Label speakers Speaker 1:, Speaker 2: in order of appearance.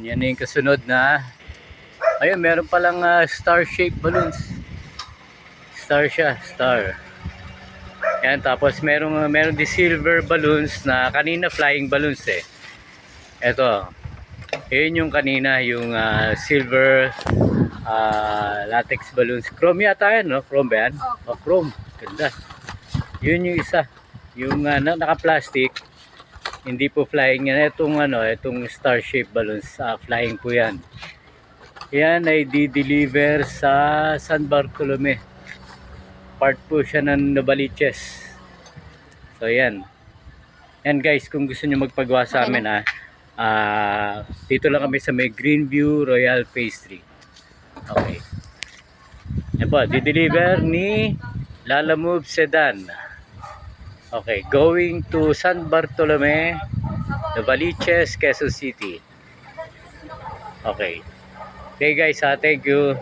Speaker 1: Yan na yung kasunod na. Ayun, meron palang star-shaped balloons. Star siya, star. Yan, tapos meron di silver balloons na kanina flying balloons eh. Ito. Yun yung kanina, yung silver latex balloons. Chrome yata yan, no? Chrome ba yan? Oh, chrome. Ganda. Yun yung isa. Yung naka-plastic. Hindi po flying yan. Itong star-shaped balloons. Flying po yan. Yan ay di-deliver sa San Bartolome. Part po siya ng Novaliches. So yan. Yan guys, kung gusto niyo magpagawa sa amin dito lang kami sa may Greenview Royal Pastry. Okay. Yan po, di-deliver ni Lalamove Sedan. Okay, going to San Bartolome, Novaliches, Quezon City. Okay. Okay guys, thank you.